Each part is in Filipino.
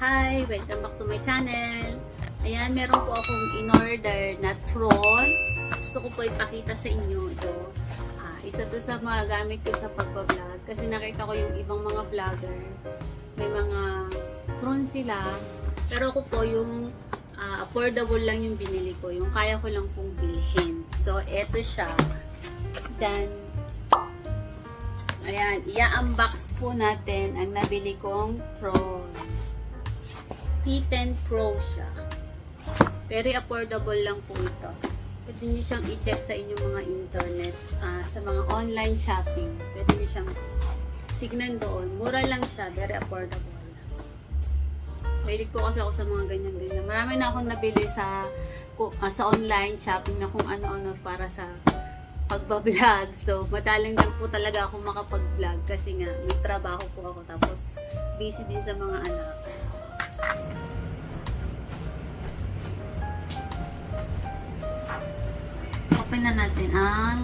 Hi! Welcome back to my channel. Ayan, meron po akong in-order na troll. Gusto ko po ipakita sa inyo ito. Isa to sa mga gamit ko sa pagbablog. Kasi nakita ko yung ibang mga vlogger. May mga tron sila. Pero ako po yung affordable lang yung binili ko. Yung kaya ko lang pong bilhin. So, eto siya. Dyan. Ayan, i-unbox po natin ang nabili kong troll. P10 Pro siya. Very affordable lang po ito. Pwede nyo siyang i-check sa inyong mga internet, sa mga online shopping. Pwede nyo siyang tignan doon. Mura lang siya, very affordable. Mahilig po kasi ako sa mga ganyan-ganyan. Marami na akong nabili sa online shopping na kung ano-ano para sa pagbablog. So, madalang lang po talaga ako makapag-vlog kasi nga may trabaho po ako tapos busy din sa mga anak. Open na natin ang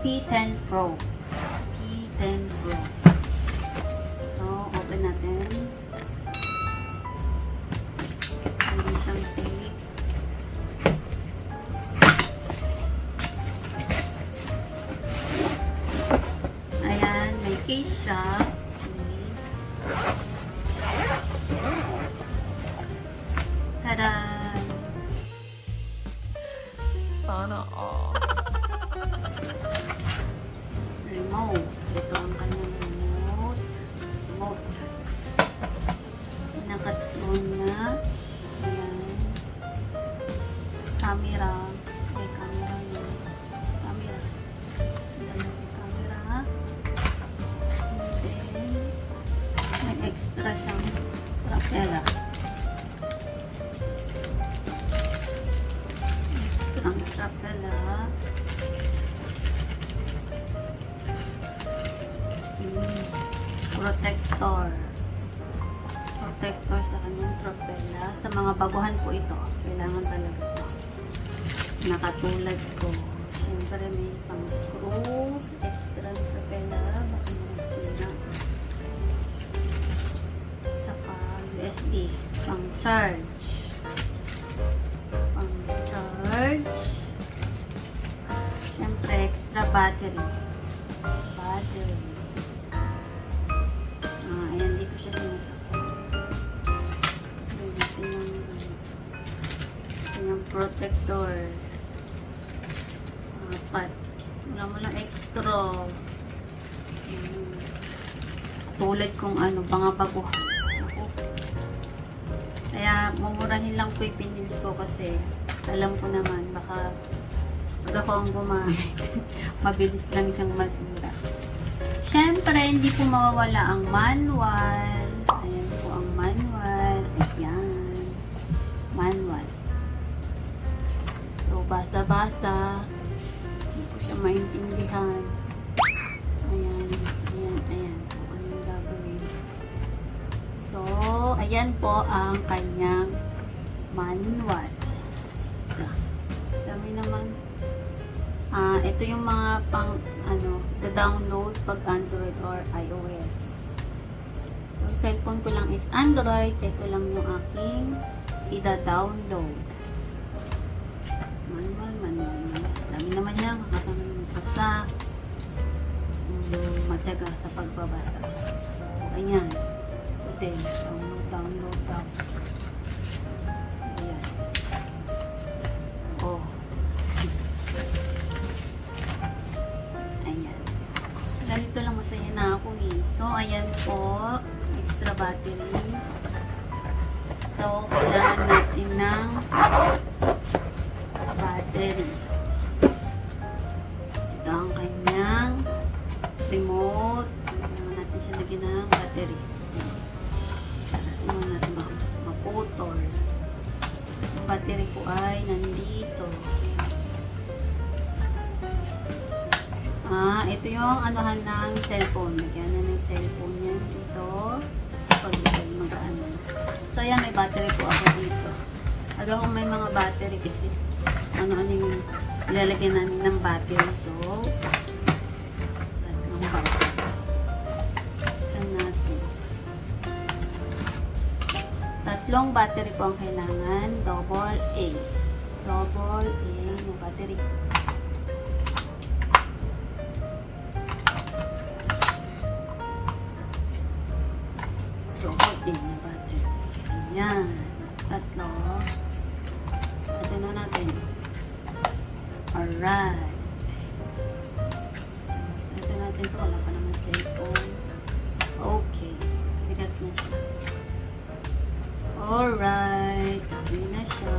P10 Pro. P10 Pro. So, open natin. Meron siyang tape. Ayan, may case siya. Tada! Sana all. Remote. Ito ang kanyang remote. Remote. Naka-on na. Ayan. Camera. May camera yun. Camera. Ayan yung camera. And then, may extra siyang trapela. Ang trapela. Protector. Protector sa kanyang trapela. Sa mga baguhan po ito. Kailangan talaga ito. Nakatulad ko. Siyempre may pang screw. Extra trapela. Baka magsina. Saka USB. Pang charge. Siyempre, extra battery. Ayan, dito siya sinasaksak. Dito yung protector. Apat. Wala mo lang extra. Tulad kung ano, mga baguhan. Kaya, mumurahin lang po yung pinili ko kasi alam ko naman, baka pag ako ang gumamit, mabilis lang siyang masira. Siyempre, hindi po mawawala ang manual. Ayan po ang manual. Ayan. Manual. So, basa-basa. Hindi ko siya maintindihan. Ayan. Ayan. Ayan. So, ano yung gagawin? So, ayan po ang kanyang manual. So, dami naman. Ito yung mga pang download pag Android or iOS. So, cellphone ko lang is Android. Ito lang yung aking ida-download. Manual. Dami naman yan. Makakabasa. Matyaga sa pagbabasa. So, ayan. Ito download daw. Ayan. Oh. Ayan. Ganito lang, masaya na ako eh. So, ayan po. Extra battery. So, kailangan natin ng battery. Ito ang kanyang remote. Kailangan natin siya lagyan ng battery. Tingnan natin maputol. Ang battery po ay nandito. Ito yung anuhan ng cellphone. Lagyan na ng cellphone yan dito. Pag mag-ano. So, ayan, may battery po ako dito. Aga kung may mga battery kasi ano-ano yung ilalagyan namin ng battery. So, tatlong battery. Saan natin? tatlong battery po ang kailangan. Double A. Double A na battery. Double A na battery. Ayan. Tatlo. Ito na natin. Alright. So, ito natin to. Wala pa naman cellphone. Okay. Bigat na siya. Alright. Okay na siya.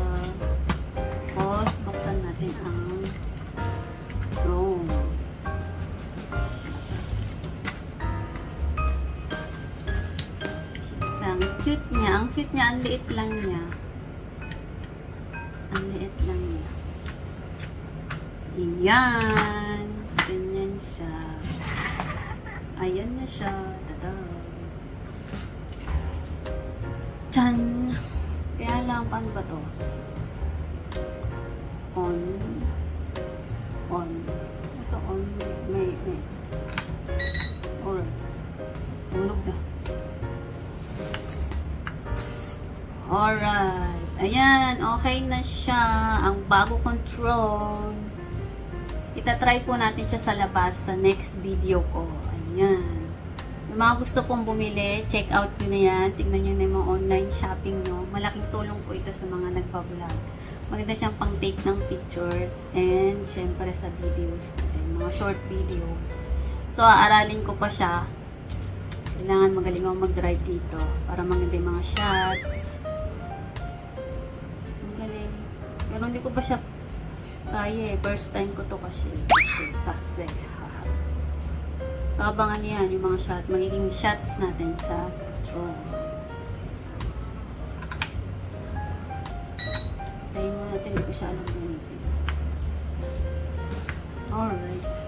Tapos, buksan natin ang Chrome. Ang cute niya. Ang cute niya. Ang liit lang niya. Ang liit lang niya. Ayan. Ganyan siya. Ayan na siya. Tada. Chan! Kaya lang, paano ba to? On. On. Ito on. May. Alright. Tulog na. Alright. Ayan. Okay na siya. Ang bago control. Itatry po natin siya sa labas sa next video ko. Ayan. Yung mga gusto pong bumili, check out nyo na yan. Tignan nyo na yung mga online shopping nyo. Malaking tulong po ito sa mga nagpa-vlog. Maganda siyang pang take ng pictures and syempre sa videos natin. Mga short videos. So, aaralin ko pa siya. Kailangan magaling ako mag-drive dito para maganda yung mga shots. Magaling. Pero hindi ko pa siya kaya eh. First time ko to kasi. Kasi. So, abangan niyo yan, yung mga shot, magiging shots natin sa drone. Tayo mo natin, hindi ko siya alam gamitin. Alright.